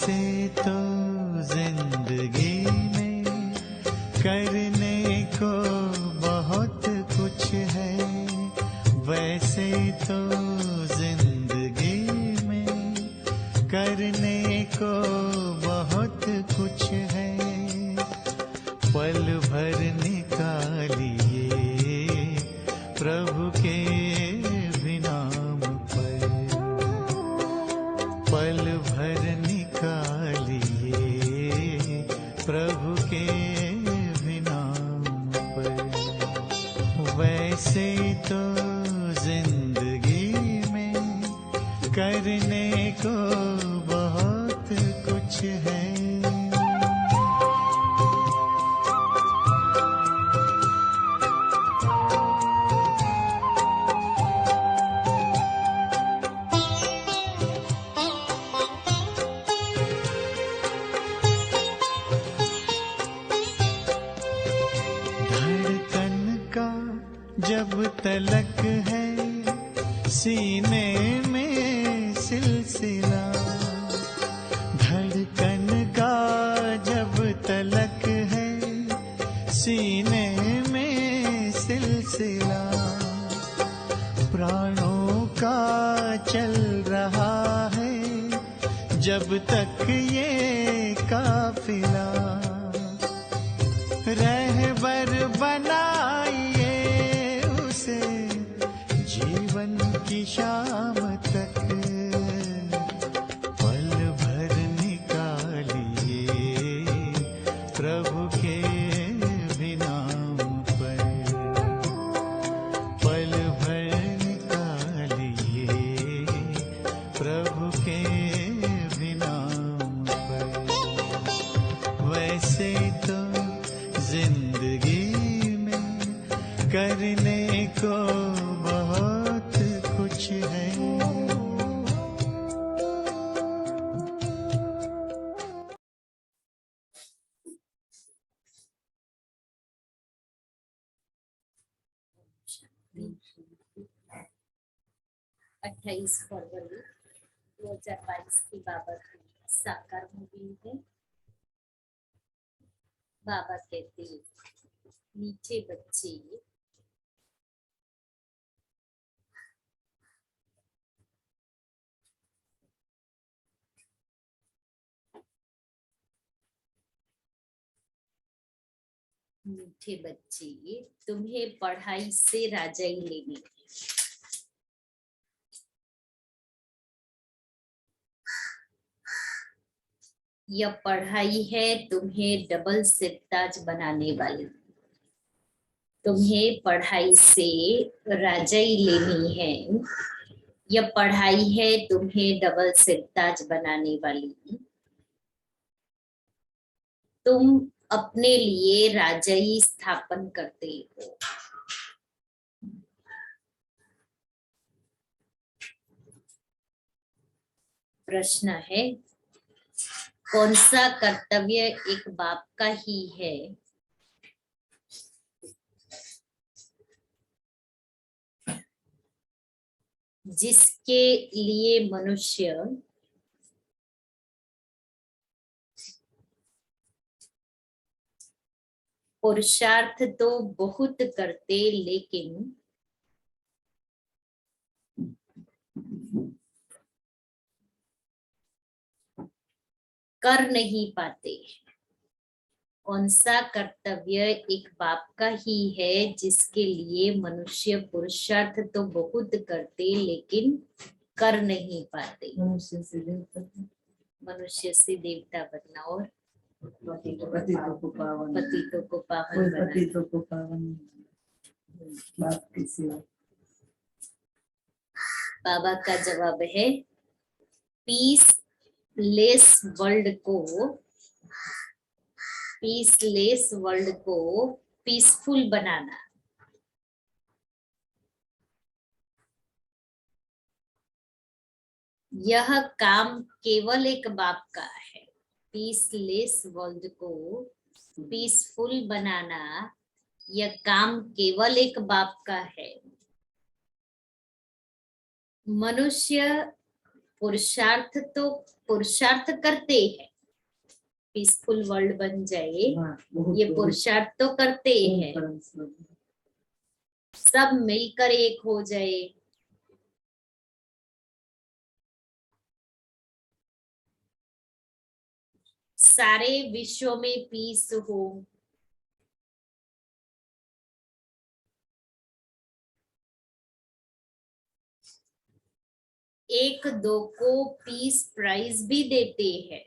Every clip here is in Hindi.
वैसे तो जिंदगी में करने को बहुत कुछ है, वैसे तो जिंदगी में करने को बहुत कुछ है। पल भर निकालिए प्रभु के भी नाम पर, पल भर निकालिए प्रभु के भी नाम पर। वैसे तो जिंदगी में करने को बहुत कुछ है। जब तलक है सीने में सिलसिला, धड़कन का जब तलक है सीने में सिलसिला, प्राणों का चल रहा है जब तक ये काफिला। रहबर बनाइए जीवन की शाम तक, पल भर निकालिए प्रभु के भी नाम पर, पल भर निकालिए प्रभु के भी नाम पर। वैसे तो जिंदगी में करने को बहुत कुछ है। अट्ठाईस फरवरी 2022 की बाबा की साकार मूवी है। बाबा कहते मीठे बच्चे मीठे बच्चे तुम्हें पढ़ाई से राजाई लेनी है। यह पढ़ाई है तुम्हें डबल सिरताज बनाने वाली। तुम्हें पढ़ाई से राजाई लेनी है। यह पढ़ाई है तुम्हें डबल सिरताज बनाने वाली। तुम अपने लिए राजाई स्थापन करते हो। प्रश्न है, कौन सा कर्तव्य एक बाप का ही है जिसके लिए मनुष्य पुरुषार्थ तो बहुत करते लेकिन कर नहीं पाते। कौन सा कर्तव्य एक बाप का ही है जिसके लिए मनुष्य पुरुषार्थ तो बहुत करते लेकिन कर नहीं पाते। मनुष्य से देवता बनना और पतितों को पावन बाबा का जवाब है पीसलेस वर्ल्ड को पीसफुल बनाना। यह काम केवल एक बाप का है। पीसलेस वर्ल्ड को पीसफुल बनाना यह काम केवल एक बाप का है। मनुष्य पुरुषार्थ करते हैं, पीसफुल वर्ल्ड बन जाए, ये पुरुषार्थ तो करते हैं, सब मिलकर एक हो जाए, सारे विश्व में पीस हो, एक दो को पीस प्राइज भी देते हैं,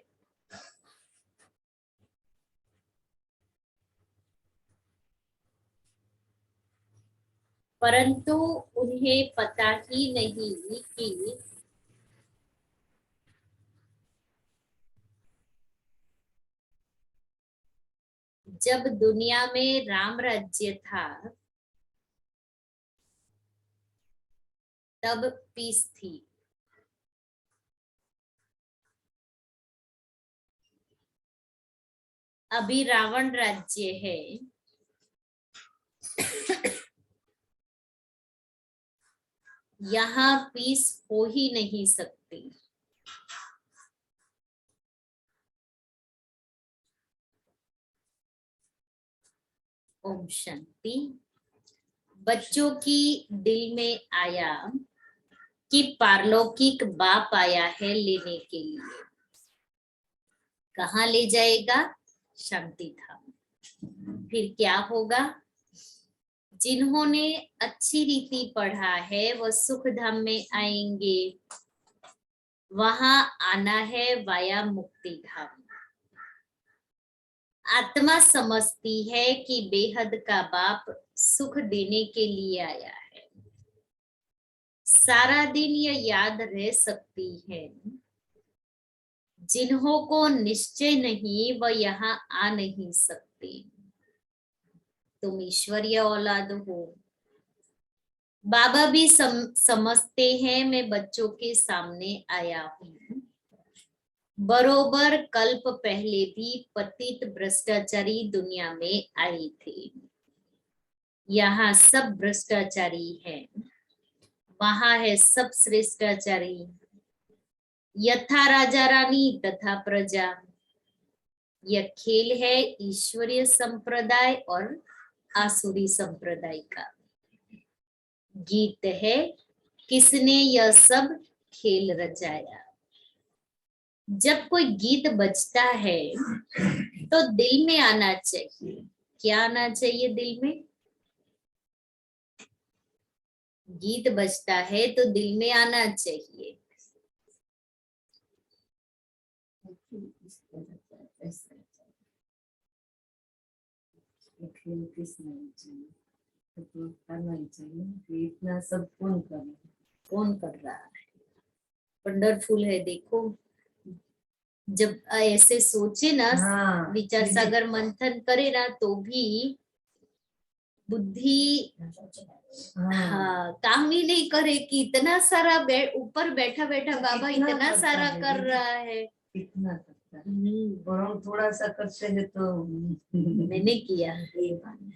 परंतु उन्हें पता ही नहीं कि जब दुनिया में राम राज्य था तब पीस थी, अभी रावण राज्य है, यहाँ पीस हो ही नहीं सकती। ओम शांति। बच्चों की दिल में आया कि पारलौकिक बाप आया है लेने के लिए, कहाँ ले जाएगा? शांति धाम। फिर क्या होगा? जिन्होंने अच्छी रीति पढ़ा है वह सुख धाम में आएंगे, वहां आना है वाया मुक्ति धाम। आत्मा समझती है कि बेहद का बाप सुख देने के लिए आया है, सारा दिन यह याद रह सकती है। जिन्हों को निश्चय नहीं वह यहाँ आ नहीं सकते। तुम ईश्वरीय औलाद हो। बाबा भी समझते हैं मैं बच्चों के सामने आया हूँ। बरोबर कल्प पहले भी पतित भ्रष्टाचारी दुनिया में आए थे, यहाँ सब भ्रष्टाचारी हैं, वहां है सब श्रेष्ठाचारी। यथा राजा रानी तथा प्रजा, यह खेल है ईश्वरीय संप्रदाय और आसुरी संप्रदाय का। गीत है किसने यह सब खेल रचाया। जब कोई गीत बजता है तो दिल में आना चाहिए। क्या आना चाहिए दिल में? गीत बजता है तो दिल में आना चाहिए। इतना सब कौन कर रहा है? वंडरफुल है। देखो जब ऐसे सोचे ना, हाँ, विचार सागर मंथन करे ना, तो भी बुद्धि हाँ काम ही नहीं करे कि इतना सारा ऊपर बैठा बैठा बाबा इतना सारा कर रहा है। इतना करता है और हम थोड़ा सा करते हैं तो मैंने किया,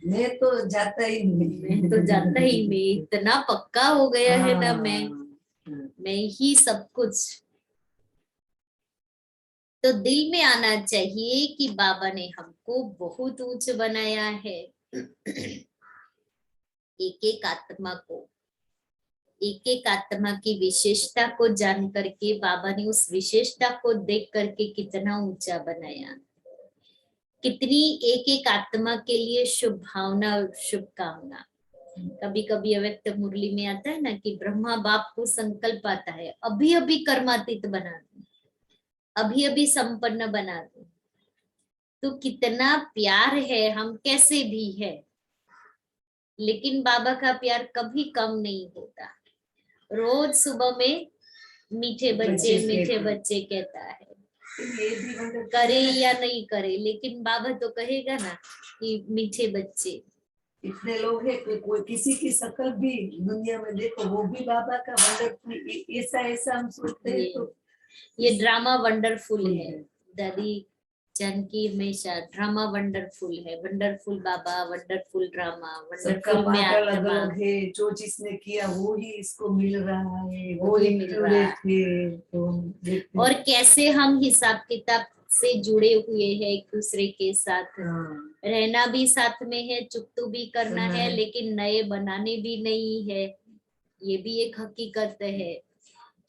मैं तो जाता ही नहीं, इतना पक्का हो गया है ना मैं ही सब कुछ। तो दिल में आना चाहिए कि बाबा ने हमको बहुत ऊंच बनाया है। एक एक आत्मा की विशेषता को जान करके बाबा ने उस विशेषता को देख करके कितना ऊंचा बनाया। कितनी एक एक आत्मा के लिए शुभ भावना और शुभकामना। कभी कभी अव्यक्त मुरली में आता है ना कि ब्रह्मा बाप को संकल्प आता है, अभी अभी कर्मातीत बना दूं, अभी अभी संपन्न बना दूं। तो कितना प्यार है, हम कैसे भी है, लेकिन बाबा का प्यार कभी कम नहीं होता। रोज सुबह में मीठे बच्चे कहता है, करे या नहीं करे, लेकिन बाबा तो कहेगा ना कि मीठे बच्चे। इतने लोग हैं कोई किसी की शक्ल भी दुनिया में देखो वो भी बाबा का वंडरफुल, ऐसा हम सोचते हैं। तो ये ड्रामा वंडरफुल है दादी। जानकी हमेशा ड्रामा वंडरफुल है, वंडरफुल बाबा, वंडरफुल ड्रामा, सबका वंडरफुल में पाठ अलग आत्मा। अलग है, जो जिसने किया वो ही इसको मिल रहा है, वो वो ही मिल रहा है। एक्यूरेट है। तो हम देखते और कैसे हम हिसाब किताब से जुड़े हुए हैं एक दूसरे के साथ, हाँ, रहना भी साथ में है, चुकतू भी करना करना है, है। लेकिन नए बनाने भी नहीं है। ये भी एक हकीकत है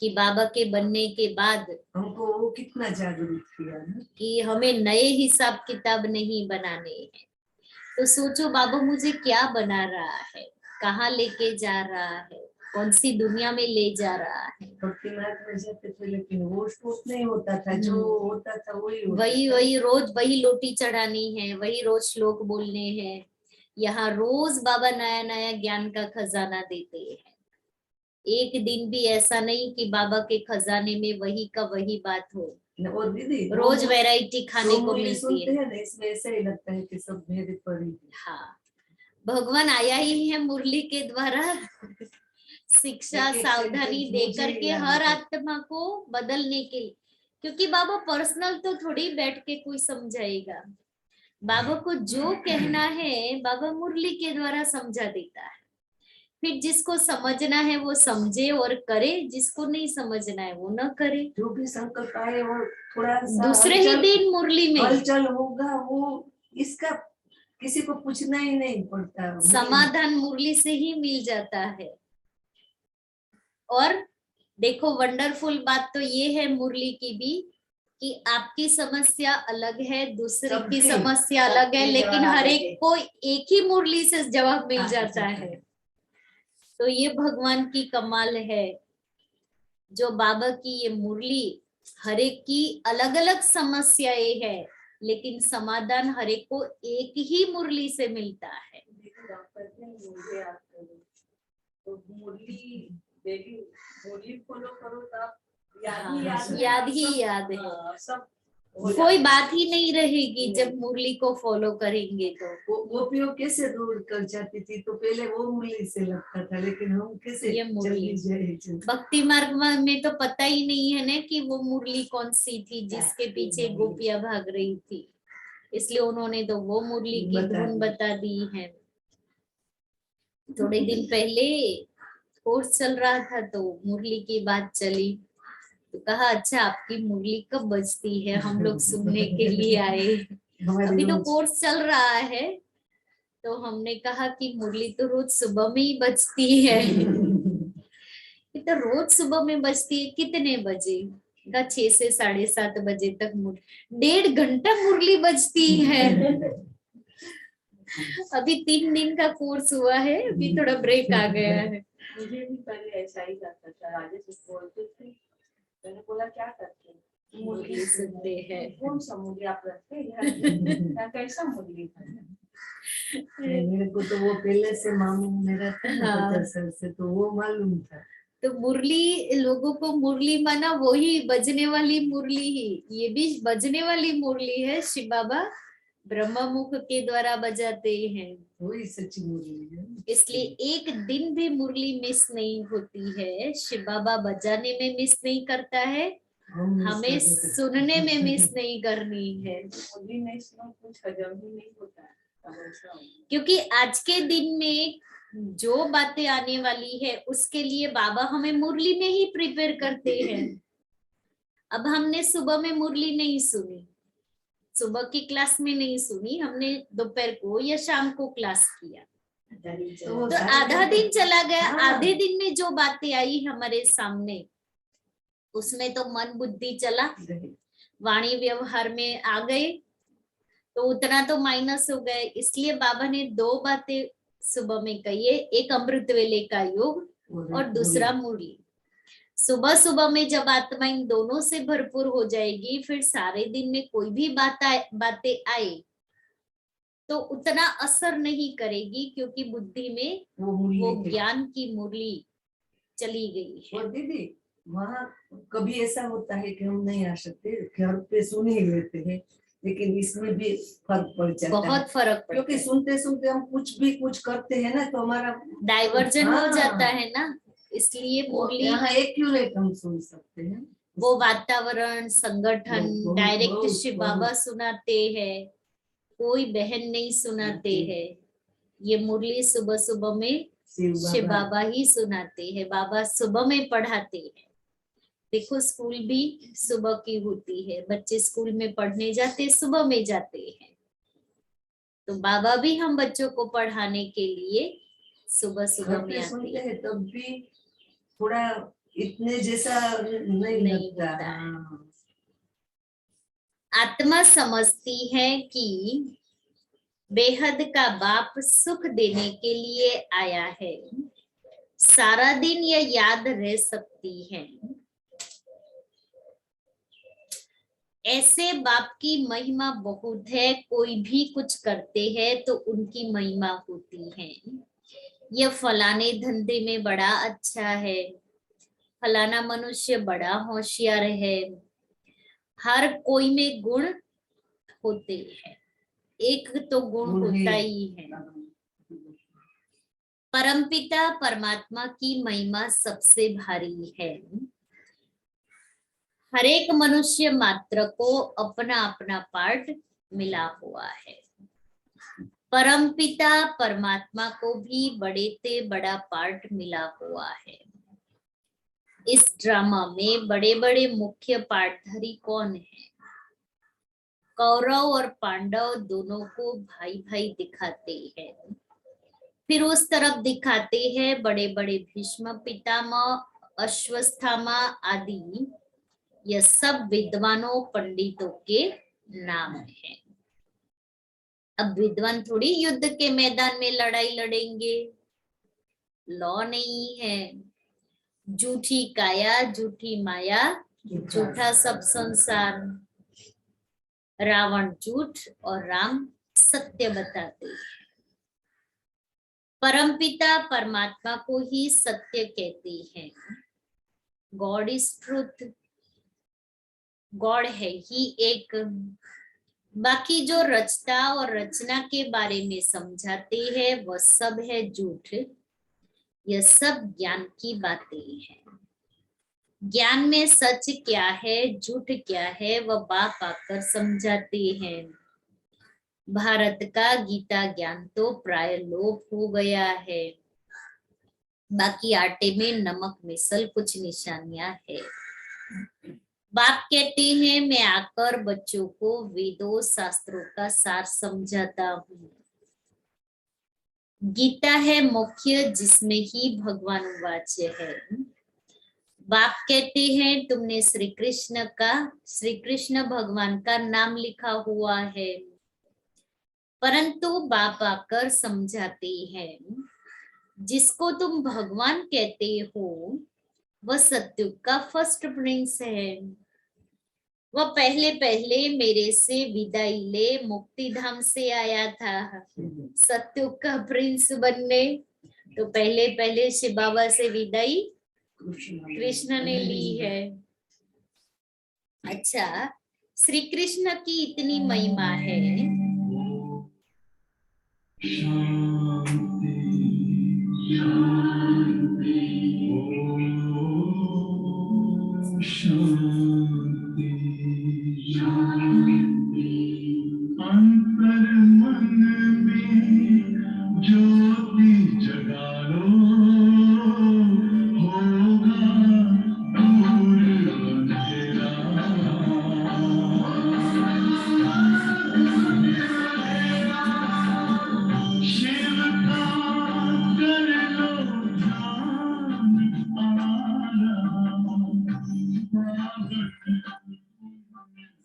कि बाबा के बनने के बाद हमको वो कितना जागरूक किया ना। कि हमें नए हिसाब किताब नहीं बनाने हैं। तो सोचो बाबा मुझे क्या बना रहा है, कहाँ लेके जा रहा है, कौन सी दुनिया में ले जा रहा है। भक्ति मार्ग में जाते थे, लेकिन वो स्टॉप नहीं होता था, जो होता था वही होता वही था। वही रोज वही लोटी चढ़ानी है, वही रोज श्लोक बोलने हैं। यहाँ रोज बाबा नया नया ज्ञान का खजाना देते हैं। एक दिन भी ऐसा नहीं कि बाबा के खजाने में वही का वही बात हो। वो दीदी रोज वैरायटी खाने को मूल्य मिलती सुनते है। हैं ना, इसमें ऐसा ही लगता है कि सब मेरे पर ही है। हाँ, भगवान आया ही है मुरली के द्वारा शिक्षा एक-एक सावधानी sentence दे मुझे करके याद हर है। आत्मा को बदलने के लिए। क्योंकि बाबा पर्सनल तो थोड़ी बैठ के कोई समझाएगा। बाबा को जो कहना है बाबा मुरली के द्वारा समझा देता है। फिर जिसको समझना है वो समझे और करे, जिसको नहीं समझना है वो न करे। जो भी संकल्प आए वो थोड़ा सा दूसरे ही दिन मुरली में हलचल होगा, वो इसका किसी को पूछना ही नहीं पड़ता। समाधान मुरली से ही मिल जाता है। और देखो वंडरफुल बात तो ये है मुरली की भी कि आपकी समस्या अलग है, दूसरे की सबकी समस्या अलग है, सबकी लेकिन जवाब हर अलग एक है। को एक ही मुरली से जवाब मिल हाँ, जाता है। तो ये भगवान की कमाल है। जो बाबा की ये मुरली, हर एक की अलग अलग समस्याएं है, लेकिन समाधान हर एक को एक ही मुरली से मिलता है। तो मुरली डेली मुरली फॉलो करो तो आप याद ही याद है। सब कोई बात ही नहीं रहेगी जब मुरली को फॉलो करेंगे तो। गोपियों कैसे दूर कर जाती थी, तो पहले वो मुरली से लगता था, लेकिन हम कैसे ये मुरली जल्दी भक्ति मार्ग में तो पता ही नहीं है ना कि वो मुरली कौन सी थी जिसके पीछे गोपियां भाग रही थी। इसलिए उन्होंने तो वो मुरली की धुन बता दी है। थोड़े दिन पहले कोर्स चल रहा था तो मुरली की बात चली, तो कहा अच्छा आपकी मुरली कब बजती है, हम लोग सुनने के लिए आए। अभी तो कोर्स चल रहा है, तो हमने कहा कि मुरली तो रोज सुबह में ही बजती है। तो रोज सुबह में बजती है, कितने बजे? का 6 से 7:30 बजे तक 1.5 घंटा मुरली बजती है। अभी 3 दिन का कोर्स हुआ है, अभी थोड़ा ब्रेक आ गया है। मुझे भी पहले ऐसा ही लगता था, राजेश बोलते थे, मैंने बोला क्या करते हैं, मुरली सुनते हैं। कौन सा मुरली आप रखते हैं, कैसा मुरली था। मेरे को तो वो पहले से मामू मेरा था ना, 50 साल से, तो वो मालूम था। तो मुरली, लोगों को मुरली माना वही बजने वाली मुरली ही, ये भी बजने वाली मुरली है। शिव बाबा ब्रह्मा मुख के द्वारा बजाते हैं, वही सच्ची मुरली है। इसलिए एक दिन भी मुरली मिस नहीं होती है। शिव बाबा बजाने में मिस नहीं करता है, हमें सुनने में मिस नहीं करनी है। मुरली नहीं सुनो कुछ हजम ही नहीं होता है। क्योंकि आज के दिन में जो बातें आने वाली है उसके लिए बाबा हमें मुरली में ही प्रिपेयर करते हैं। अब हमने सुबह में मुरली नहीं सुनी, सुबह की क्लास में नहीं सुनी, हमने दोपहर को या शाम को क्लास किया, तो आधा दिन चला गया। आधे दिन में जो बातें आई हमारे सामने, उसमें तो मन बुद्धि चला, वाणी व्यवहार में आ गए, तो उतना तो माइनस हो गए। इसलिए बाबा ने 2 बातें सुबह में कही है, एक अमृत वेले का योग और दूसरा मुरली। सुबह सुबह में जब आत्मा इन दोनों से भरपूर हो जाएगी, फिर सारे दिन में कोई भी बातें आए तो उतना असर नहीं करेगी, क्योंकि बुद्धि में वो ज्ञान की मुरली चली गई है। और दीदी वहाँ कभी ऐसा होता है कि हम नहीं आ सकते, घर पे सुन ही लेते हैं, लेकिन इसमें भी फर्क पड़ जाता है, बहुत फर्क पड़ता क्योंकि सुनते सुनते हम कुछ करते हैं ना, तो हमारा डाइवर्जन हो जाता है ना, इसलिए मुरली यहाँ एक्यूरेट हम सुन सकते हैं। वो वातावरण संगठन बहुत- डायरेक्ट बहुत- शिव बाबा सुनाते हैं, कोई बहन नहीं सुनाते हैं। ये मुरली सुबह सुबह में शिव बाबा ही सुनाते हैं, बाबा सुबह में पढ़ाते हैं। देखो स्कूल भी सुबह की होती है, बच्चे स्कूल में पढ़ने जाते सुबह में जाते हैं, तो बाबा भी हम बच्चों को पढ़ाने के लिए सुबह सुबह घर में पे आते सुनते हैं। हैं तब भी थोड़ा इतने जैसा नहीं नहीं लगता। होता है। हाँ। आत्मा समझती है कि बेहद का बाप सुख देने के लिए आया है, सारा दिन यह याद रह सकती है। ऐसे बाप की महिमा बहुत है, कोई भी कुछ करते हैं तो उनकी महिमा होती है। यह फलाने धंधे में बड़ा अच्छा है, फलाना मनुष्य बड़ा होशियार है, हर कोई में गुण होते हैं, एक तो गुण होता ही है। परमपिता परमात्मा की महिमा सबसे भारी है। हर एक मनुष्य मात्र को अपना अपना पार्ट मिला हुआ है। परमपिता परमात्मा को भी बड़े से बड़ा पार्ट मिला हुआ है। इस ड्रामा में बड़े बड़े मुख्य पार्टधारी कौन है? कौरव और पांडव दोनों को भाई भाई दिखाते हैं, फिर उस तरफ दिखाते हैं बड़े बड़े भीष्म पितामह, अश्वत्थामा आदि। यह सब विद्वानों पंडितों के नाम हैं। अब विद्वान थोड़ी युद्ध के मैदान में लड़ाई लड़ेंगे, लॉ नहीं है। झूठी काया, झूठी माया, झूठा सब संसार। रावण झूठ और राम सत्य बताते हैं। परमपिता परमात्मा को ही सत्य कहते हैं। गॉड इज ट्रूथ, गॉड है ही एक। बाकी जो रचता और रचना के बारे में समझाते हैं वह सब है झूठ। यह सब ज्ञान की बातें हैं। ज्ञान में सच क्या है झूठ क्या है वह बाप आकर समझाते हैं। भारत का गीता ज्ञान तो प्राय लोप हो गया है, बाकी आटे में नमक मिसल कुछ निशानियां है। बाप कहते हैं मैं आकर बच्चों को वेदों शास्त्रों का सार समझाता हूँ। गीता है मुख्य, जिसमें ही भगवान वाच्य है। बाप कहते हैं तुमने श्री कृष्ण भगवान का नाम लिखा हुआ है, परंतु बाप आकर समझाते हैं जिसको तुम भगवान कहते हो वह सत्युग का फर्स्ट प्रिंस है। वह पहले पहले मेरे से विदाई ले मुक्ति धाम से आया था सत्युग का प्रिंस बनने। तो पहले पहले शिव बाबा से विदाई कृष्ण ने ली है। अच्छा, श्री कृष्ण की इतनी महिमा है। अंतर मन में ज्योति जगा लो, होगा दूर अंधेरा। शिव का कर लो ध्यान,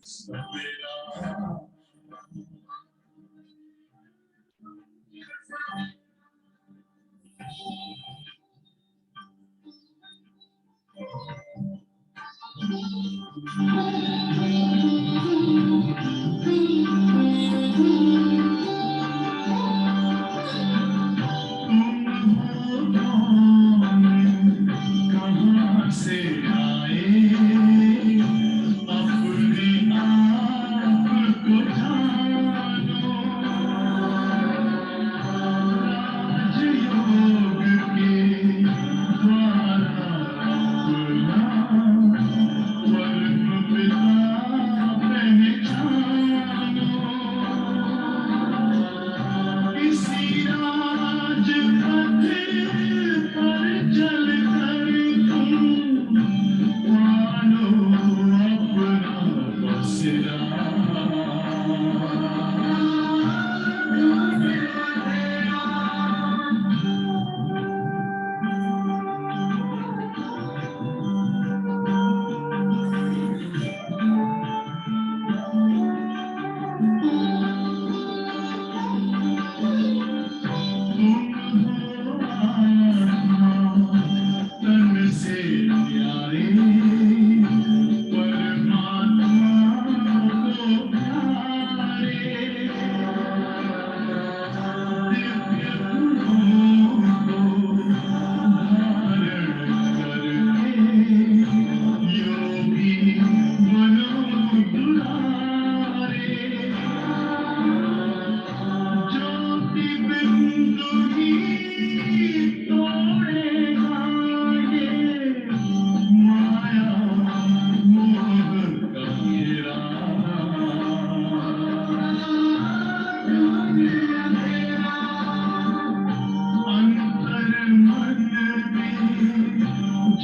सवेरा। कहाँ से आए अपने आप को जानो, राजयोग के द्वारा अपना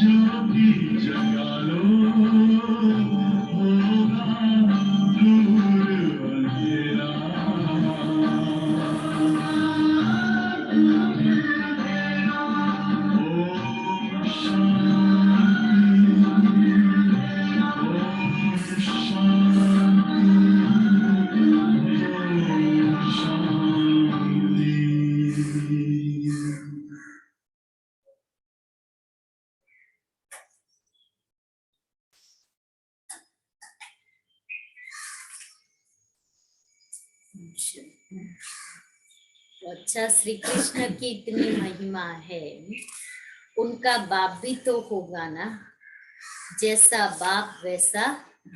ज्योति जगा लो, होगा दूर अंधेरा। ओम शांति। अच्छा, श्री कृष्ण की इतनी महिमा है, उनका बाप भी तो होगा ना, जैसा बाप वैसा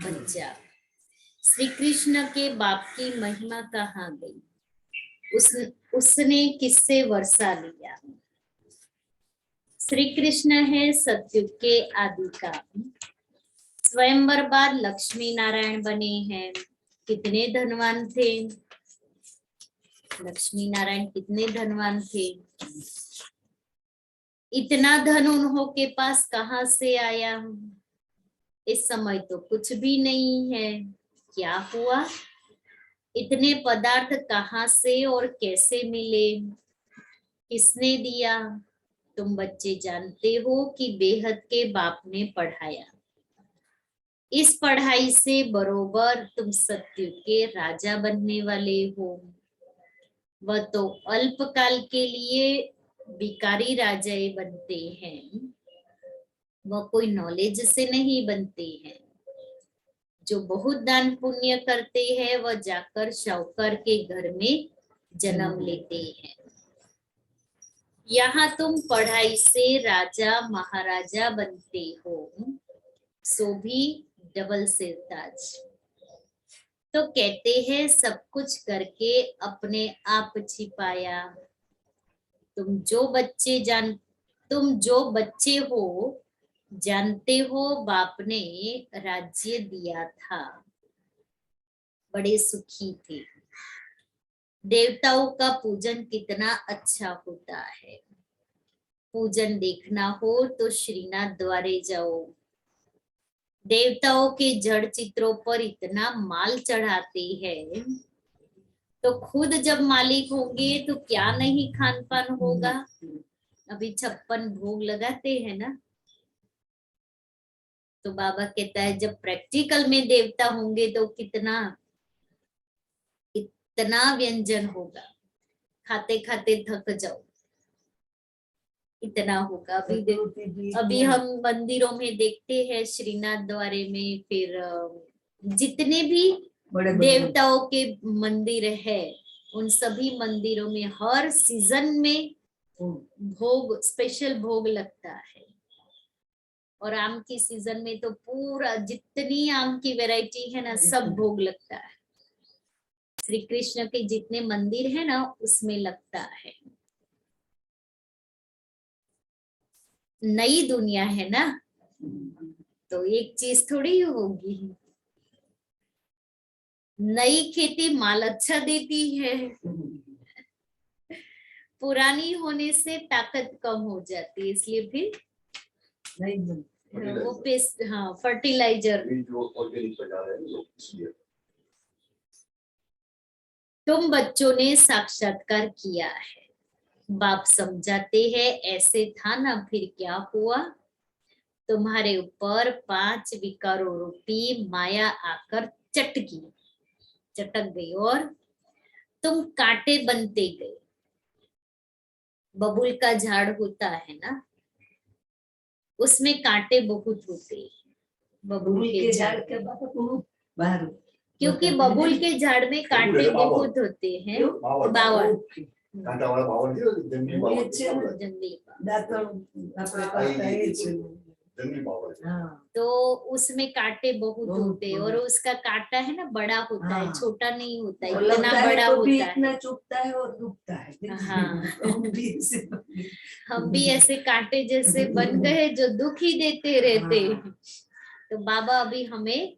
बच्चा। श्री कृष्ण के बाप की महिमा कहाँ गई? उसने किससे वर्षा लिया? श्री कृष्ण है सतयुग के आदि का। स्वयंवर बाद लक्ष्मी नारायण बने हैं। कितने धनवान थे लक्ष्मी नारायण, कितने धनवान थे। इतना धन उन्हों के पास कहाँ से आया? इस समय तो कुछ भी नहीं है। क्या हुआ? इतने पदार्थ कहाँ से और कैसे मिले? किसने दिया? तुम बच्चे जानते हो कि बेहद के बाप ने पढ़ाया। इस पढ़ाई से बरोबर तुम सत्युग के राजा बनने वाले हो। वह तो अल्पकाल के लिए भिखारी राजाएं बनते हैं, वह कोई नॉलेज से नहीं बनते हैं। जो बहुत दान पुण्य करते हैं वह जाकर शाहूकार के घर में जन्म लेते हैं। यहाँ तुम पढ़ाई से राजा महाराजा बनते हो, सो भी डबल सिरताज। तो कहते हैं सब कुछ करके अपने आप छिपाया। तुम जो बच्चे हो जानते हो बाप ने राज्य दिया था, बड़े सुखी थे। देवताओं का पूजन कितना अच्छा होता है। पूजन देखना हो तो श्रीनाथ द्वारे जाओ। देवताओं के जड़ चित्रों पर इतना माल चढ़ाते हैं, तो खुद जब मालिक होंगे तो क्या नहीं खान पान होगा। अभी 56 भोग लगाते हैं ना, तो बाबा कहता है जब प्रैक्टिकल में देवता होंगे तो कितना व्यंजन होगा, खाते खाते थक जाओ, इतना होगा। अभी हम मंदिरों में देखते हैं श्रीनाथ द्वारे में, फिर जितने भी देवताओं के मंदिर है उन सभी मंदिरों में हर सीजन में भोग, स्पेशल भोग लगता है। और आम की सीजन में तो पूरा जितनी आम की वैरायटी है ना सब भोग लगता है। श्री कृष्ण के जितने मंदिर है ना उसमें लगता है। नई दुनिया है ना, तो एक चीज थोड़ी होगी। नई खेती माल अच्छा देती है, पुरानी होने से ताकत कम हो जाती है, इसलिए फिर वो पेस्ट, हाँ फर्टिलाइजर। तुम बच्चों ने साक्षात्कार किया है, बाप समझाते हैं ऐसे था ना, फिर क्या हुआ? तुम्हारे ऊपर 5 विकारों रूपी माया आकर चटक गई और तुम कांटे बनते गए। बबूल का झाड़ होता है ना, उसमें कांटे बहुत होते हैं। बबूल के झाड़ के बाहर, क्योंकि बबूल के झाड़ में कांटे बहुत होते हैं। बावल, तो उसमें कांटे बहुत होते हैं और उसका कांटा है ना बड़ा होता है, छोटा नहीं होता है, इतना बड़ा होता है, इतना चुभता है और दुखता है। हाँ हम भी ऐसे कांटे जैसे बन गए जो दुख ही देते रहते हैं। तो बाबा अभी हमें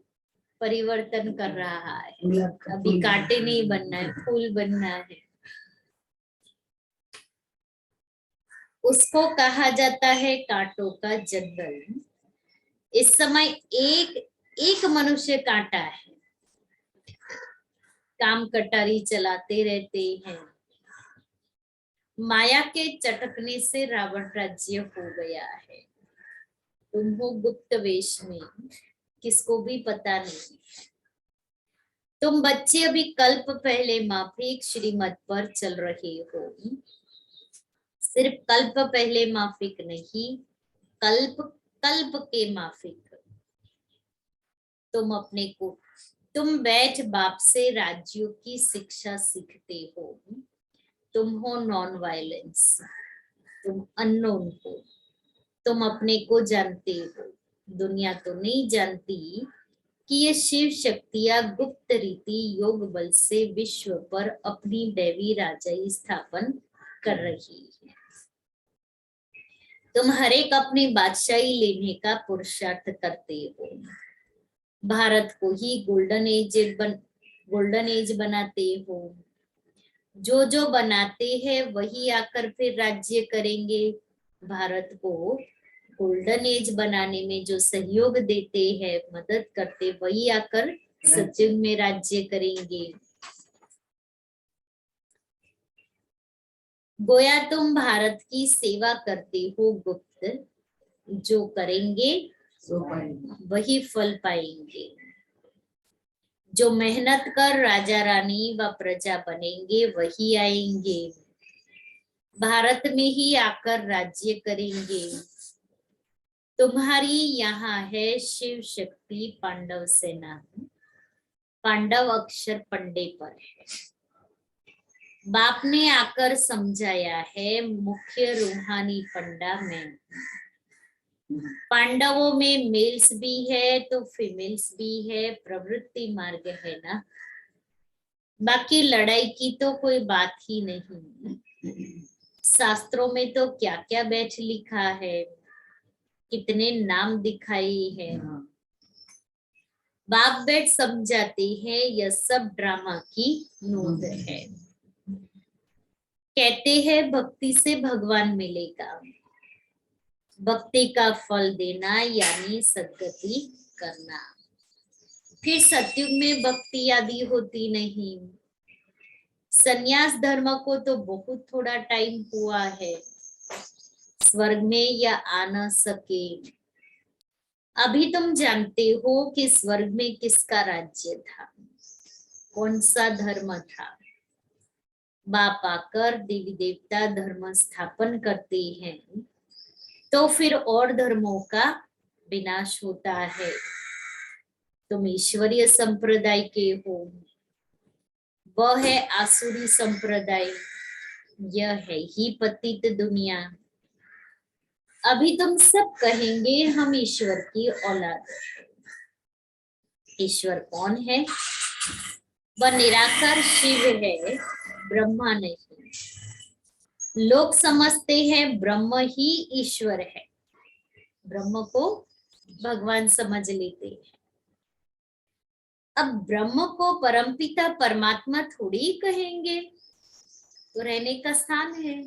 परिवर्तन कर रहा है। अभी कांटे नहीं बनना है, फूल बनना है। उसको कहा जाता है कांटों का जंगल। इस समय एक एक मनुष्य कांटा है, काम कटारी चलाते रहते हैं। माया के चटकने से रावण राज्य हो गया है। तुम हो गुप्त वेश में, किसको भी पता नहीं। तुम बच्चे अभी कल्प पहले माफिक श्रीमत पर चल रहे हो। सिर्फ कल्प पहले माफिक नहीं, कल्प कल्प के माफिक। तुम बैठ बाप से राज्यों की शिक्षा सीखते हो। तुम हो नॉन वायलेंस, तुम अननोन हो। तुम अपने को जानते हो, दुनिया तो नहीं जानती कि ये शिव शक्तियां गुप्त रीति योग बल से विश्व पर अपनी दैवी राजाई स्थापन कर रही है। तुम हर एक अपनी बादशाही लेने का पुरुषार्थ करते हो। भारत को ही गोल्डन एज बनाते हो। जो बनाते हैं वही आकर फिर राज्य करेंगे। भारत को गोल्डन एज बनाने में जो सहयोग देते हैं, मदद करते, वही आकर सत्युग में राज्य करेंगे। गोया तुम भारत की सेवा करते हो गुप्त, जो करेंगे वही फल पाएंगे। जो मेहनत कर राजा रानी व प्रजा बनेंगे वही आएंगे, भारत में ही आकर राज्य करेंगे। तुम्हारी यहाँ है शिव शक्ति पांडव सेना। पांडव अक्षर पंडे पर है। बाप ने आकर समझाया है मुख्य रूहानी पंडा में। पांडवों में मेल्स भी है तो फीमेल्स भी है, प्रवृत्ति मार्ग है ना। बाकी लड़ाई की तो कोई बात ही नहीं। शास्त्रों में तो क्या क्या बैठ लिखा है, कितने नाम दिखाई है। बाप बेट समझाते हैं यह सब ड्रामा की नोट है। कहते हैं भक्ति से भगवान मिलेगा, भक्ति का फल देना यानी सद्गति करना। फिर सत्युग में भक्ति आदि होती नहीं। संन्यास धर्म को तो बहुत थोड़ा टाइम हुआ है, स्वर्ग में या आ न सके। अभी तुम जानते हो कि स्वर्ग में किसका राज्य था, कौन सा धर्म था। बाप आकर देवी देवता धर्म स्थापन करते हैं तो फिर और धर्मों का विनाश होता है। तुम ईश्वरीय संप्रदाय के हो, वह है आसुरी संप्रदाय। यह है ही पतित दुनिया। अभी तुम सब कहेंगे हम ईश्वर की औलाद हैं। ईश्वर कौन है? वह निराकार शिव है, ब्रह्मा नहीं। लोग समझते हैं ब्रह्म ही ईश्वर है, ब्रह्म को भगवान समझ लेते हैं। अब ब्रह्म को परमपिता परमात्मा थोड़ी कहेंगे, तो रहने का स्थान है।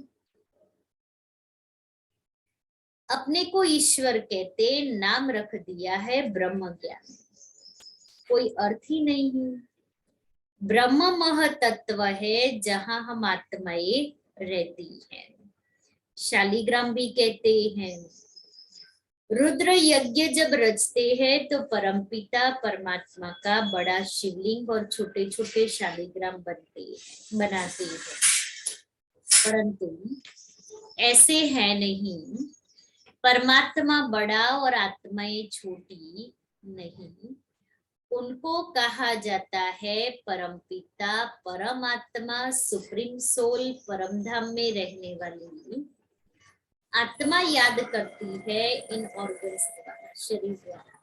अपने को ईश्वर कहते नाम रख दिया है ब्रह्म ज्ञान, कोई अर्थ ही नहीं। ब्रह्म महतत्व है जहां हम आत्माएं रहती हैं। शालिग्राम भी कहते हैं रुद्र यज्ञ जब रचते हैं तो परमपिता परमात्मा का बड़ा शिवलिंग और छोटे छोटे शालिग्राम बनाते हैं, परंतु ऐसे है नहीं। परमात्मा बड़ा और आत्माएं छोटी नहीं। उनको कहा जाता है परमपिता परमात्मा, सुप्रीम सोल, परम धाम में रहने वाली आत्मा याद करती है इन ऑर्गन्स द्वारा, शरीर द्वारा।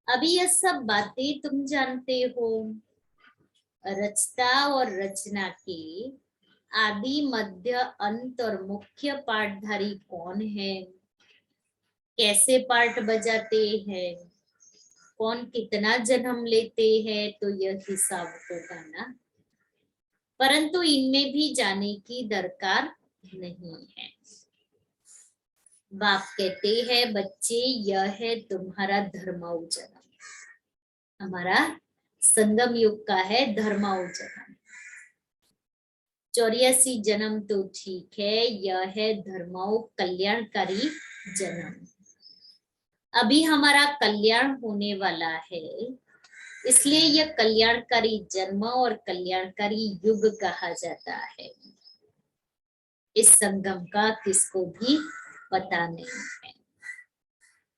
अभी यह सब बातें तुम जानते हो। रचता और रचना के आदि मध्य अंत और मुख्य पाठधारी कौन है, कैसे पार्ट बजाते हैं, कौन कितना जन्म लेते हैं, तो यह हिसाब होगा ना। परंतु इनमें भी जाने की दरकार नहीं है। बाप कहते हैं बच्चे यह है तुम्हारा धर्माऊ जन्म, हमारा संगम युग का है धर्माऊ जन्म। 84 जन्म तो ठीक है, यह है धर्माऊ कल्याणकारी जन्म। अभी हमारा कल्याण होने वाला है, इसलिए यह कल्याणकारी जन्म और कल्याणकारी युग कहा जाता है। इस संगम का किसको भी पता नहीं है।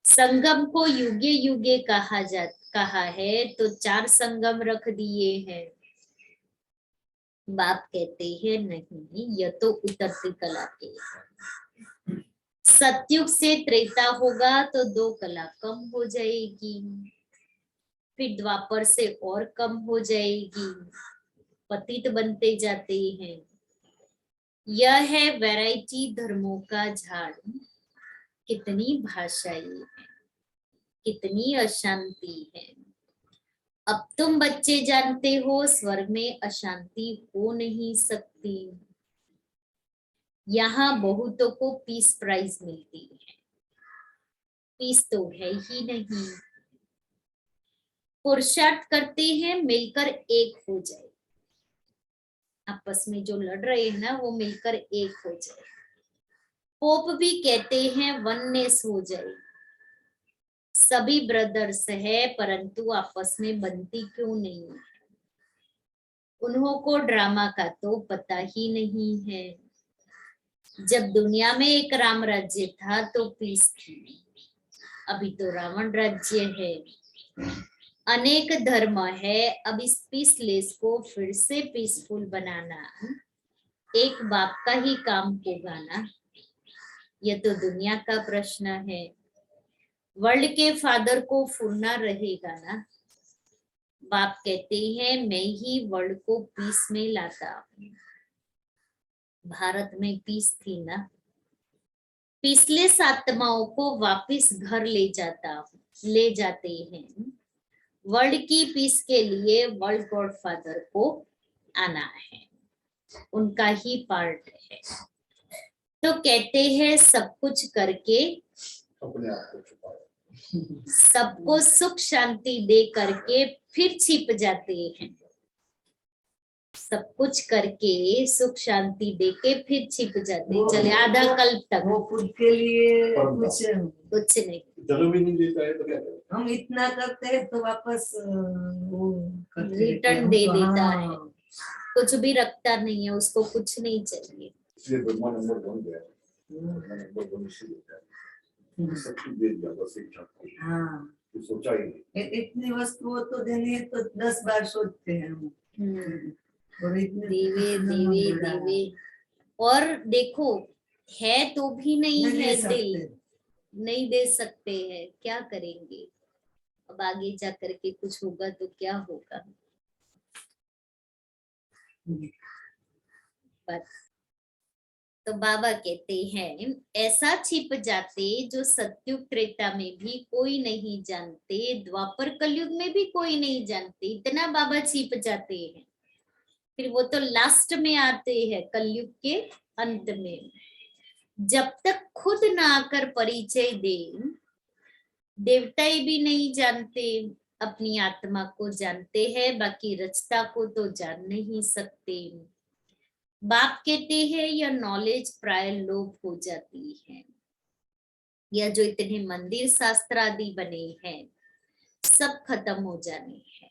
संगम को युगे युगे कहा है तो 4 संगम रख दिए हैं। बाप कहते हैं नहीं, यह तो उतरती कला के हैं। सतयुग से त्रेता होगा तो 2 कला कम हो जाएगी, फिर द्वापर से और कम हो जाएगी, पतित बनते जाते हैं। यह है वैरायटी धर्मों का झाड़। कितनी भाषाएं हैं, कितनी अशांति है। अब तुम बच्चे जानते हो स्वर्ग में अशांति हो नहीं सकती। यहाँ बहुतों को पीस प्राइज मिलती है, पीस तो है ही नहीं। पुरुषार्थ करते हैं मिलकर एक हो जाए, आपस में जो लड़ रहे हैं ना वो मिलकर एक हो जाए। पोप भी कहते हैं वननेस हो जाए। सभी ब्रदर्स है परंतु आपस में बनती क्यों नहीं है। उन्हों को ड्रामा का तो पता ही नहीं है। जब दुनिया में एक राम राज्य था तो पीस थी, अभी तो रावण राज्य है। अनेक धर्म है, अब इस पीसलेस को फिर से पीसफुल बनाना एक बाप का ही काम होगा ना। यह तो दुनिया का प्रश्न है। वर्ल्ड के फादर को फुरना रहेगा ना। बाप कहते हैं मैं ही वर्ल्ड को पीस में लाता हूँ। भारत में पीस थी ना, पीसलेस आत्माओं को वापस घर ले जाते हैं। वर्ल्ड की पीस के लिए वर्ल्ड गॉड फादर को आना है, उनका ही पार्ट है। तो कहते हैं सब कुछ करके अपने आप को छुपाओ। सबको सुख शांति दे करके फिर छिप जाते हैं। सब कुछ करके सुख शांति दे के फिर छिप जाते हैं। चले आधा कल्प तक वो खुद के लिए कुछ नहीं, जन्म ही नहीं देता है तो क्या करें? हम इतना करते हैं तो वापस वो रिटर्न दे देता है। कुछ भी रखता नहीं है, उसको कुछ नहीं चाहिए। इसलिए ब्रह्मा नंबर 1 गया, ब्रह्मा नंबर 1 इसलिए गया। सब कुछ दे दिया बस एक छत को। हाँ, तो सोचा ही नहीं। इतनी वस्तुओं तो देनी है तो 10 बार सोचते हैं हम। और इतने देवे देवे देवे, और देखो है तो भी नहीं है दिल, नहीं दे सकते हैं, क्या करेंगे। अब आगे जा करके कुछ होगा तो क्या होगा। बस तो बाबा कहते हैं ऐसा छिप जाते जो सत्युग त्रेता में भी कोई नहीं जानते, द्वापर कलयुग में भी कोई नहीं जानते। इतना बाबा छिप जाते हैं, फिर वो तो लास्ट में आते हैं कलयुग के अंत में। जब तक खुद ना आकर परिचय दे, देवताएं भी नहीं जानते। अपनी आत्मा को जानते हैं, बाकी रचता को तो जान नहीं सकते। बाप कहते हैं यह नॉलेज प्राय लोप हो जाती है। यह जो इतने मंदिर शास्त्र आदि बने हैं सब खत्म हो जाने हैं।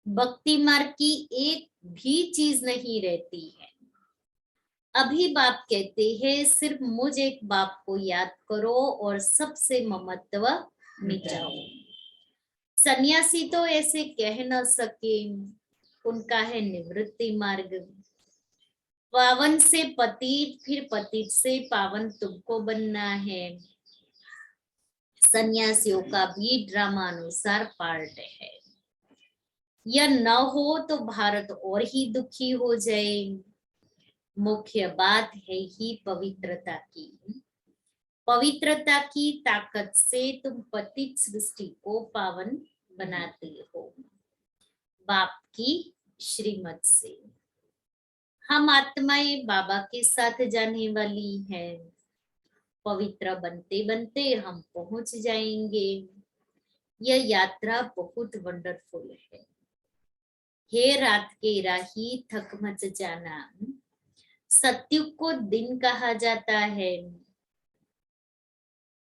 भक्ति मार्ग की एक भी चीज नहीं रहती है। अभी बाप कहते हैं सिर्फ मुझ एक बाप को याद करो और सबसे ममत्व मिटाओ। सन्यासी तो ऐसे कह न सके, उनका है निवृत्ति मार्ग। पावन से पतित, फिर पतित से पावन तुमको बनना है। सन्यासियों का भी ड्रामानुसार पार्ट है। यह न हो तो भारत और ही दुखी हो जाए। मुख्य बात है ही पवित्रता की। पवित्रता की ताकत से तुम पतित सृष्टि को पावन बनाते हो, बाप की श्रीमत से। हम आत्माएं बाबा के साथ जाने वाली हैं। पवित्र बनते बनते हम पहुंच जाएंगे। यह यात्रा बहुत वंडरफुल है। हे रात के राही थक मच जाना, सत्युग को दिन कहा जाता है।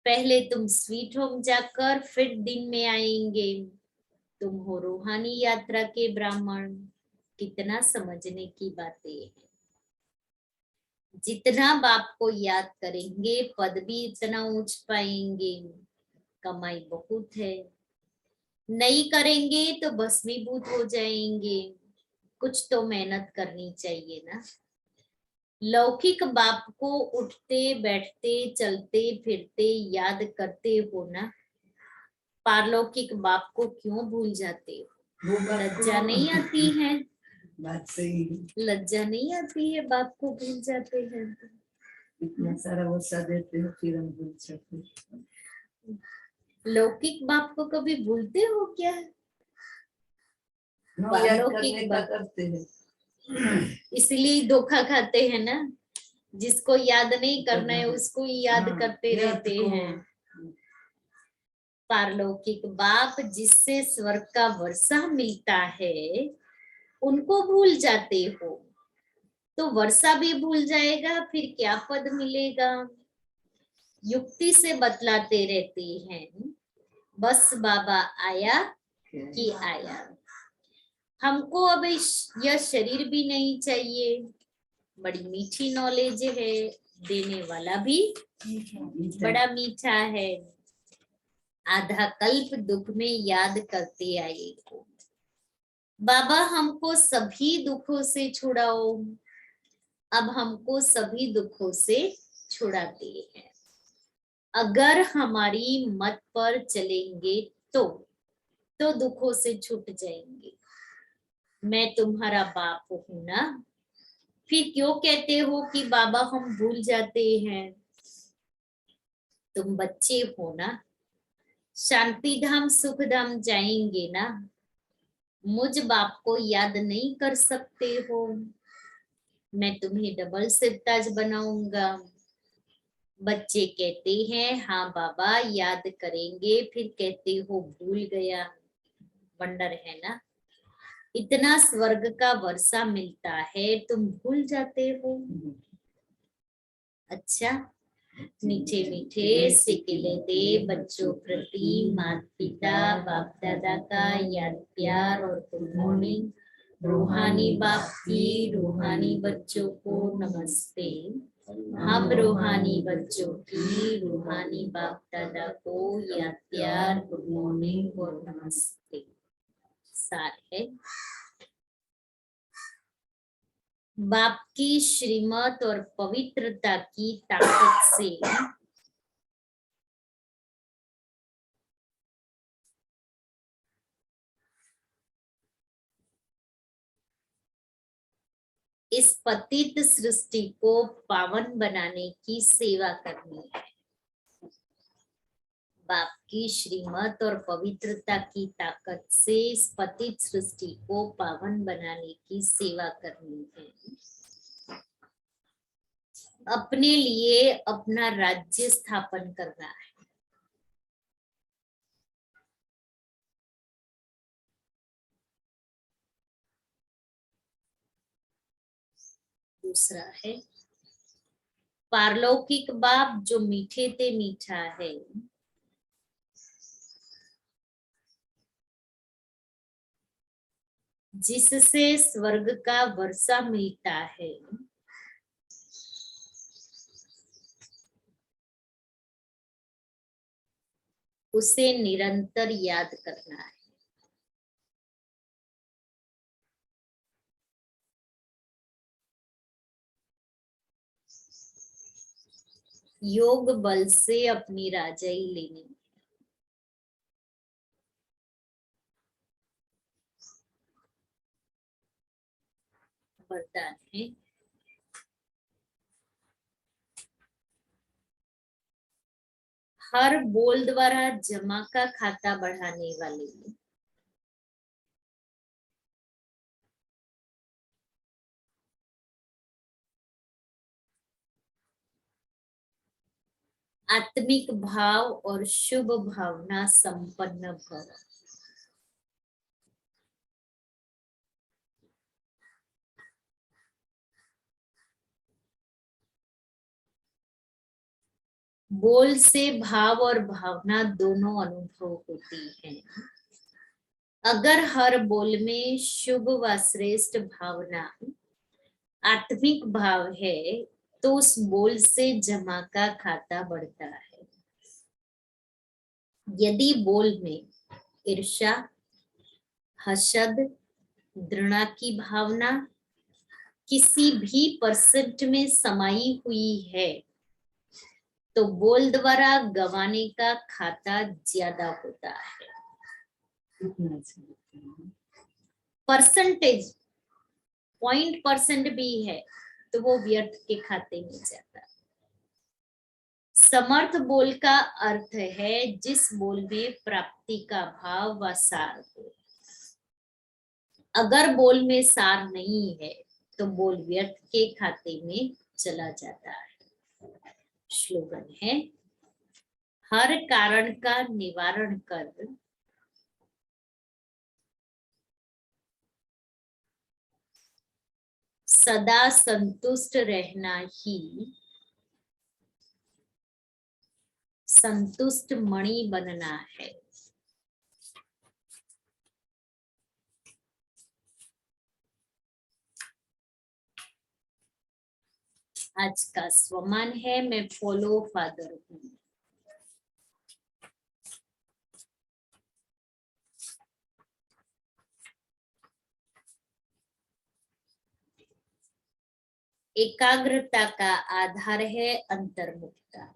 पहले तुम स्वीट होम जाकर फिर दिन में आएंगे। तुम हो रूहानी यात्रा के ब्राह्मण। कितना समझने की बातें हैं। जितना बाप को याद करेंगे पद भी इतना ऊंच पाएंगे। कमाई बहुत है, नहीं करेंगे तो भस्मीभूत हो जाएंगे। कुछ तो मेहनत करनी चाहिए ना। लौकिक बाप को उठते बैठते चलते फिरते याद करते हो ना। पारलौकिक बाप को क्यों भूल जाते हो? वो बात लज्जा को- नहीं आती है? बात सही है। लज्जा नहीं आती है? बाप को भूल जाते हैं। इतना सारा गुस्सा देते हो फिर हम भूल सकते। लौकिक बाप को कभी भूलते हो क्या? हम याद पारलौकिक करने का बाप करते हैं। इसलिए धोखा खाते हैं ना। जिसको याद नहीं करना है उसको ही याद हाँ, करते याद रहते को- हैं। पारलौकिक बाप जिससे स्वर्ग का वर्षा मिलता है उनको भूल जाते हो तो वर्षा भी भूल जाएगा, फिर क्या पद मिलेगा? युक्ति से बतलाते रहते हैं, बस बाबा आया कि आया। हमको अब यह शरीर भी नहीं चाहिए। बड़ी मीठी नॉलेज है, देने वाला भी बड़ा मीठा है। आधा कल्प दुख में याद करते आए हो। बाबा हमको सभी दुखों से छुड़ाओ। अब हमको सभी दुखों से छुड़ाते हैं। अगर हमारी मत पर चलेंगे तो दुखों से छूट जाएंगे। मैं तुम्हारा बाप हूं ना, फिर क्यों कहते हो कि बाबा हम भूल जाते हैं? तुम बच्चे हो ना, शांति धाम सुख धाम जाएंगे ना। मुझ बाप को याद नहीं कर सकते हो? मैं तुम्हें डबल सिरताज बनाऊंगा। बच्चे कहते हैं हाँ बाबा याद करेंगे, फिर कहते हो भूल गया। वंडर है ना। इतना स्वर्ग का वर्षा मिलता है तुम भूल जाते हो। अच्छा, मीठे मीठे सिकले दे बच्चों प्रति माता पिता बाप दादा का याद प्यार और गुड मॉर्निंग। रूहानी बाप की रूहानी बच्चों को नमस्ते। हम रूहानी बच्चों की रूहानी बाप दादा को याद प्यार गुड मॉर्निंग और नमस्ते। सार है, बाप की श्रीमत और पवित्रता की ताकत से इस पतित सृष्टि को पावन बनाने की सेवा करनी है। बाप की श्रीमत और पवित्रता की ताकत से इस पतित सृष्टि को पावन बनाने की सेवा करनी है। अपने लिए अपना राज्य स्थापन करना है। दूसरा है, पारलौकिक बाप जो मीठे ते मीठा है, जिससे स्वर्ग का वर्षा मिलता है, उसे निरंतर याद करना है। योग बल से अपनी राजाई लेनी। वरदान है, हर बोल द्वारा जमा का खाता बढ़ाने वाले आत्मिक भाव और शुभ भावना संपन्न भव। बोल से भाव और भावना दोनों अनुभव होती हैं। अगर हर बोल में शुभ व श्रेष्ठ भावना आत्मिक भाव है तो उस बोल से जमा का खाता बढ़ता है। यदि बोल में ईर्ष्या, हसद, घृणा की भावना किसी भी परसेंट में समाई हुई है तो बोल द्वारा गंवाने का खाता ज्यादा होता है। परसेंटेज 0.% भी है तो वो व्यर्थ के खाते में जाता है। समर्थ बोल का अर्थ है जिस बोल में प्राप्ति का भाव व सार हो। अगर बोल में सार नहीं है तो बोल व्यर्थ के खाते में चला जाता है। स्लोगन है, हर कारण का निवारण कर सदा संतुष्ट रहना ही संतुष्ट मणि बनना है। आज का स्वमान है, मैं फॉलो फादर हूँ। एकाग्रता का आधार है अंतर्मुखता।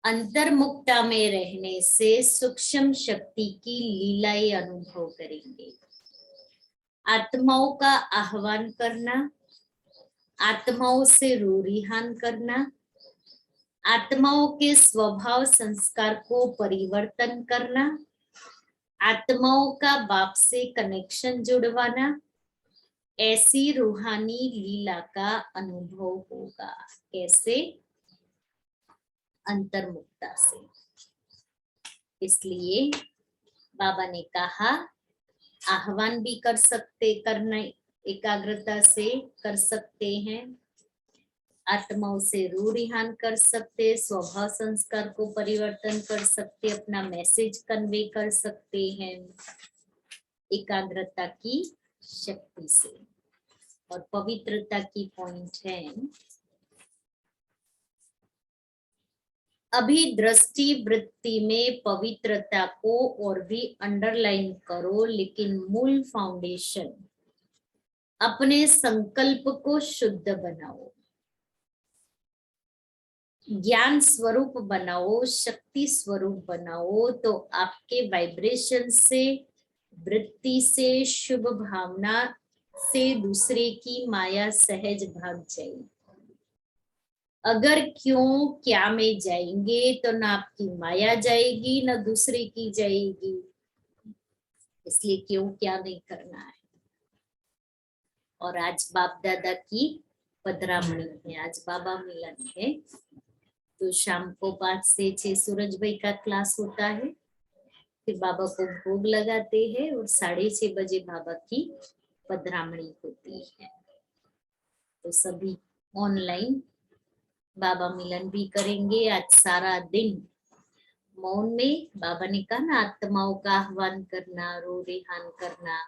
अंतर्मुखता में रहने से सूक्ष्म शक्ति की लीलाएं अनुभव करेंगे। आत्माओं का आह्वान करना, आत्माओं से रूरिहान करना, आत्माओं के स्वभाव संस्कार को परिवर्तन करना, आत्माओं का बाप से कनेक्शन जुड़वाना, ऐसी रूहानी लीला का अनुभव होगा। कैसे? अंतर्मुखता से। इसलिए बाबा ने कहा आह्वान भी कर सकते, करना एकाग्रता से कर सकते हैं, आत्माओं से रूरिहान कर सकते, स्वभाव संस्कार को परिवर्तन कर सकते, अपना मैसेज कन्वे कर सकते हैं एकाग्रता की शक्ति से। और पवित्रता की पॉइंट है, अभी दृष्टि वृत्ति में पवित्रता को और भी अंडरलाइन करो, लेकिन मूल फाउंडेशन अपने संकल्प को शुद्ध बनाओ, ज्ञान स्वरूप बनाओ, शक्ति स्वरूप बनाओ, तो आपके वाइब्रेशन से, वृत्ति से, शुभ भावना से दूसरे की माया सहज भाग जाएगी। अगर क्यों क्या में जाएंगे तो ना आपकी माया जाएगी ना दूसरे की जाएगी। इसलिए क्यों क्या नहीं करना है। और आज बाप दादा की पधरामणी है, आज बाबा मिलन है, तो शाम को 5 से 6 सूरज भाई का क्लास होता है, फिर बाबा को भोग लगाते हैं और 6:30 बजे बाबा की पधरामणी होती है। तो सभी ऑनलाइन बाबा मिलन भी करेंगे। आज सारा दिन मौन में, बाबा ने कहा ना आत्माओं का आह्वान करना, रूरिहान करना,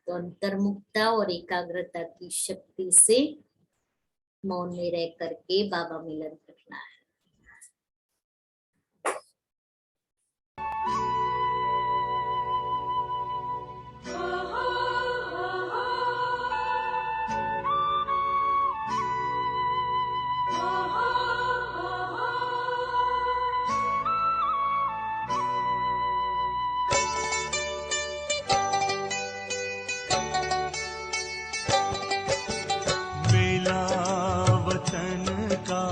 तो अंतर्मुखता और एकाग्रता की शक्ति से मौन में रह करके बाबा मिलन करना है। बेला वचन का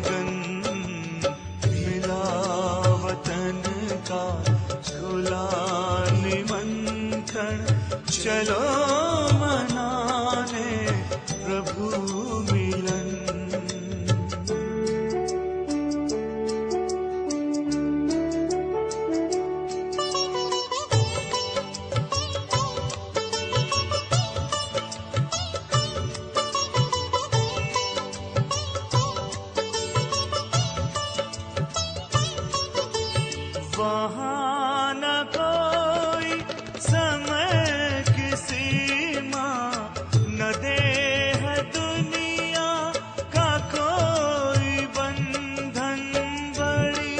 मगन, मिला वतन का खुला निमंत्रण, चलो मनाने प्रभु मिलन। वहाँ न कोई समय की सीमा, न देह दुनिया का कोई बंधन, बड़ी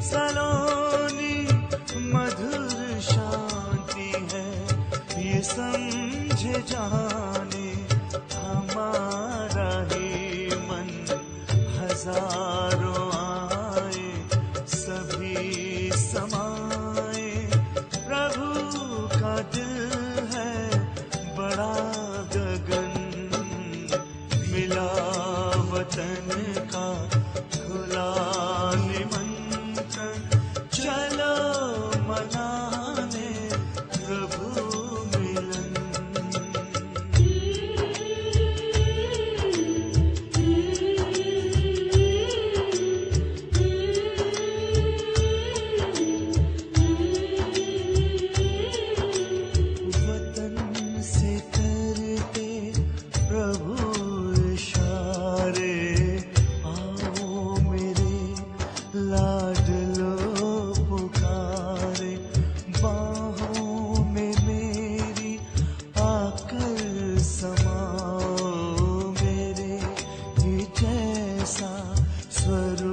सलोनी मधुर शांति है, ये समझे जाने हमारा ही मन। हजारों आए सभी समाए, प्रभु का दिल है बड़ा गगन, मिला वतन का खुला निमंत्रण, चलो मनाने प्रभु मिलन। वतन से करते प्रभु इशारे, आओ मेरे लाडलो पुकारे, बाहों में मेरी आकर समाओ, मेरे ही जैसा स्वरूप